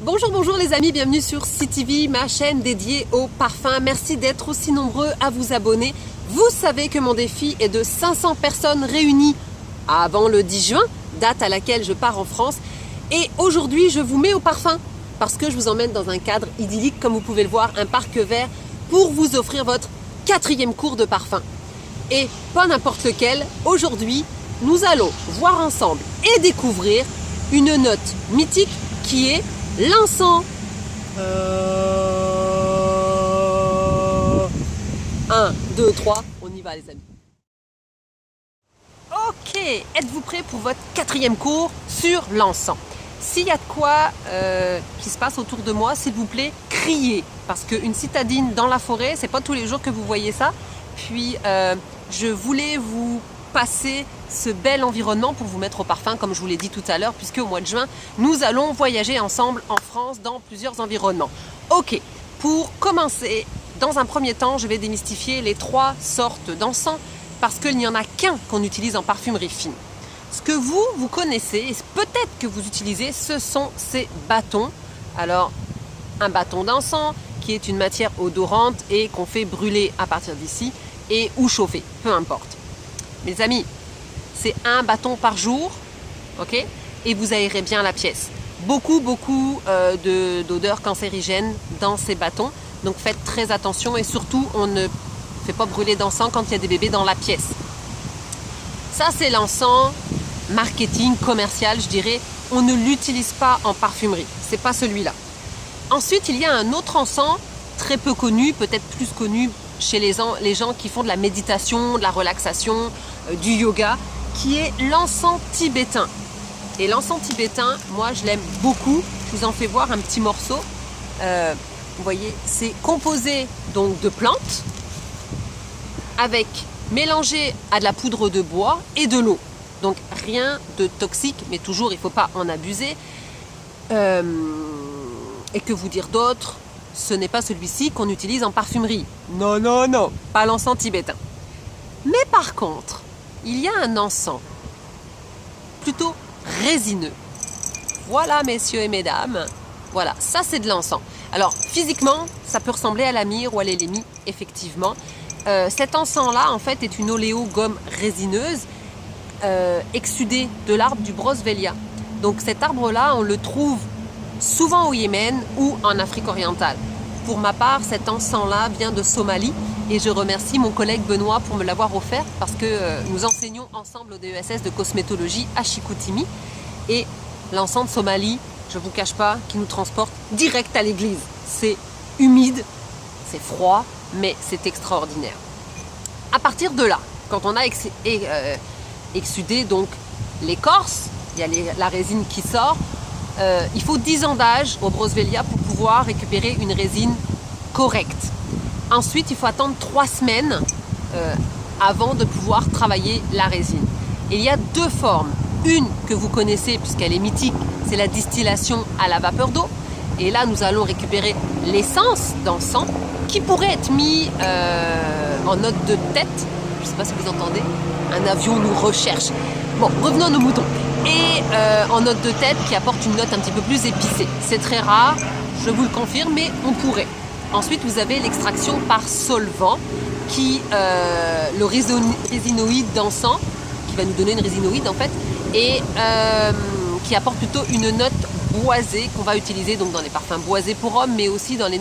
Bonjour, bonjour les amis, bienvenue sur CTV, ma chaîne dédiée aux parfums. Merci d'être aussi nombreux à vous abonner. Vous savez que mon défi est de 500 personnes réunies avant le 10 juin, date à laquelle je pars en France. Et aujourd'hui, je vous mets au parfum parce que je vous emmène dans un cadre idyllique, comme vous pouvez le voir, un parc vert pour vous offrir votre 4e cours de parfum. Et pas n'importe lequel, aujourd'hui, nous allons voir ensemble et découvrir une note mythique qui est l'encens. 1, 2, 3, on y va les amis. Ok, êtes-vous prêts pour votre 4e cours sur l'encens? S'il y a de quoi qui se passe autour de moi, s'il vous plaît, criez. Parce qu'une citadine dans la forêt, c'est pas tous les jours que vous voyez ça. Puis, je voulais vous passer ce bel environnement pour vous mettre au parfum, comme je vous l'ai dit tout à l'heure, puisque au mois de juin, nous allons voyager ensemble en France dans plusieurs environnements. Ok, pour commencer, dans un premier temps, je vais démystifier les 3 sortes d'encens, parce qu'il n'y en a qu'un qu'on utilise en parfumerie fine. Ce que vous connaissez, et peut-être que vous utilisez, ce sont ces bâtons. Alors, un bâton d'encens, qui est une matière odorante et qu'on fait brûler à partir d'ici, et ou chauffer, peu importe. Mes amis, c'est un bâton par jour, ok? Et vous aérez bien la pièce. Beaucoup d'odeurs cancérigènes dans ces bâtons. Donc faites très attention et surtout, on ne fait pas brûler d'encens quand il y a des bébés dans la pièce. Ça, c'est l'encens marketing commercial, je dirais. On ne l'utilise pas en parfumerie. C'est pas celui-là. Ensuite, il y a un autre encens très peu connu, peut-être plus connu chez les gens qui font de la méditation, de la relaxation, du yoga, qui est l'encens tibétain. Et l'encens tibétain, moi je l'aime beaucoup. Je vous en fais voir un petit morceau. Vous voyez, c'est composé donc de plantes, avec mélangé à de la poudre de bois et de l'eau. Donc rien de toxique, mais toujours il ne faut pas en abuser. Et que vous dire d'autre? Ce n'est pas celui-ci qu'on utilise en parfumerie. Non, non, non, pas l'encens tibétain. Mais par contre, il y a un encens plutôt résineux. Voilà, messieurs et mesdames. Voilà, ça c'est de l'encens. Alors, physiquement, ça peut ressembler à la myrrhe ou à l'élémie, effectivement. Cet encens-là, en fait, est une oléogomme résineuse exsudée de l'arbre du Broswellia. Donc cet arbre-là, on le trouve souvent au Yémen ou en Afrique orientale. Pour ma part, cet encens-là vient de Somalie et je remercie mon collègue Benoît pour me l'avoir offert parce que nous enseignons ensemble au DESS de cosmétologie à Chicoutimi et l'encens de Somalie, je ne vous cache pas, qui nous transporte direct à l'église. C'est humide, c'est froid, mais c'est extraordinaire. À partir de là, quand on a exsudé donc l'écorce, il y a la résine qui sort. Il faut 10 ans d'âge au Broswellia pour pouvoir récupérer une résine correcte. Ensuite, il faut attendre 3 semaines avant de pouvoir travailler la résine. Et il y a 2 formes. Une que vous connaissez puisqu'elle est mythique, c'est la distillation à la vapeur d'eau. Et là, nous allons récupérer l'essence d'encens qui pourrait être mis en note de tête. Je ne sais pas si vous entendez, un avion nous recherche. Bon, revenons à nos moutons. Et en note de tête qui apporte une note un petit peu plus épicée. C'est très rare, je vous le confirme, mais on pourrait. Ensuite, vous avez l'extraction par solvant, le résinoïde d'encens, qui va nous donner une résinoïde en fait, et qui apporte plutôt une note boisée qu'on va utiliser donc dans les parfums boisés pour hommes, mais aussi dans les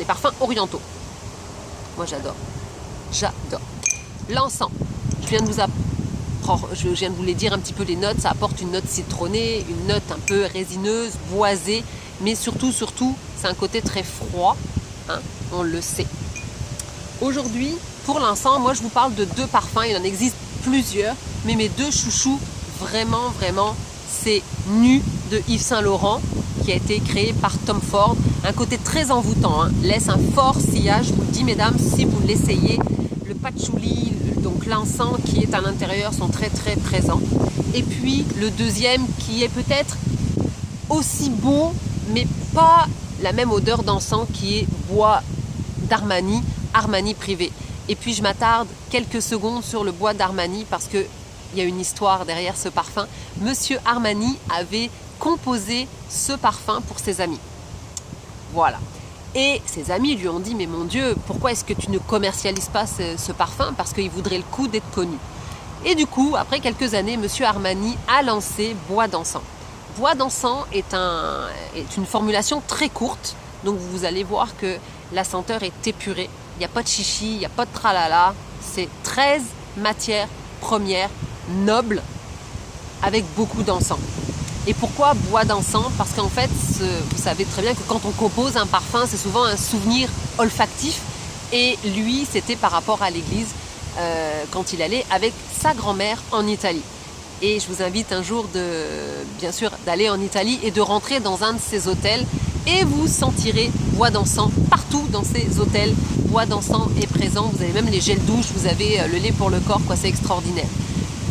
parfums orientaux. Moi, j'adore. J'adore. L'encens, je viens de vous les dire un petit peu les notes, ça apporte une note citronnée, une note un peu résineuse, boisée, mais surtout, c'est un côté très froid, hein, on le sait. Aujourd'hui, pour l'encens, moi je vous parle de 2 parfums, il en existe plusieurs, mais mes 2 chouchous, vraiment, c'est Nu de Yves Saint Laurent, qui a été créé par Tom Ford, un côté très envoûtant, hein, laisse un fort sillage, je vous le dis mesdames, si vous l'essayez, le patchouli, donc l'encens qui est à l'intérieur sont très présents. Et puis le deuxième qui est peut-être aussi beau, mais pas la même odeur d'encens qui est bois d'Armani, Armani privé. Et puis je m'attarde quelques secondes sur le bois d'Armani parce qu'il y a une histoire derrière ce parfum. Monsieur Armani avait composé ce parfum pour ses amis. Voilà. Et ses amis lui ont dit, mais mon Dieu, pourquoi est-ce que tu ne commercialises pas ce parfum? Parce qu'il voudrait le coup d'être connu. Et du coup, après quelques années, Monsieur Armani a lancé Bois d'encens. Bois d'encens est une formulation très courte, donc vous allez voir que la senteur est épurée. Il n'y a pas de chichi, il n'y a pas de tralala. C'est 13 matières premières nobles avec beaucoup d'encens. Et pourquoi bois d'encens? Parce qu'en fait, vous savez très bien que quand on compose un parfum, c'est souvent un souvenir olfactif. Et lui, c'était par rapport à l'église quand il allait avec sa grand-mère en Italie. Et je vous invite un jour, bien sûr, d'aller en Italie et de rentrer dans un de ces hôtels. Et vous sentirez bois d'encens partout dans ces hôtels. Bois d'encens est présent. Vous avez même les gels douche, vous avez le lait pour le corps, quoi. C'est extraordinaire.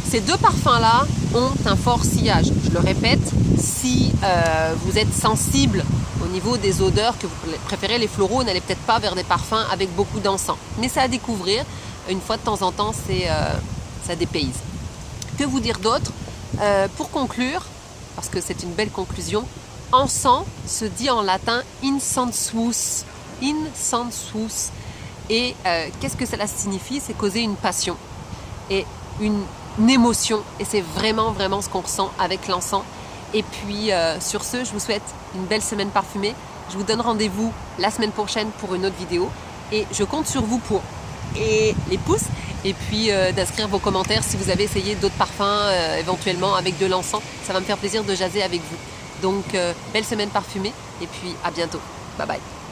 Ces deux parfums-là ont un fort sillage. Je le répète, si vous êtes sensible au niveau des odeurs, que vous préférez les floraux, n'allez peut-être pas vers des parfums avec beaucoup d'encens. Mais c'est à découvrir. Une fois de temps en temps, ça dépayse. Que vous dire d'autre? Pour conclure, parce que c'est une belle conclusion, encens se dit en latin incensus. Incensus. Et qu'est-ce que cela signifie? C'est causer une passion et une émotion. Et c'est vraiment, vraiment ce qu'on ressent avec l'encens. Et puis, sur ce, je vous souhaite une belle semaine parfumée. Je vous donne rendez-vous la semaine prochaine pour une autre vidéo. Et je compte sur vous pour les pouces et puis d'inscrire vos commentaires si vous avez essayé d'autres parfums éventuellement avec de l'encens. Ça va me faire plaisir de jaser avec vous. Donc, belle semaine parfumée et puis à bientôt. Bye bye.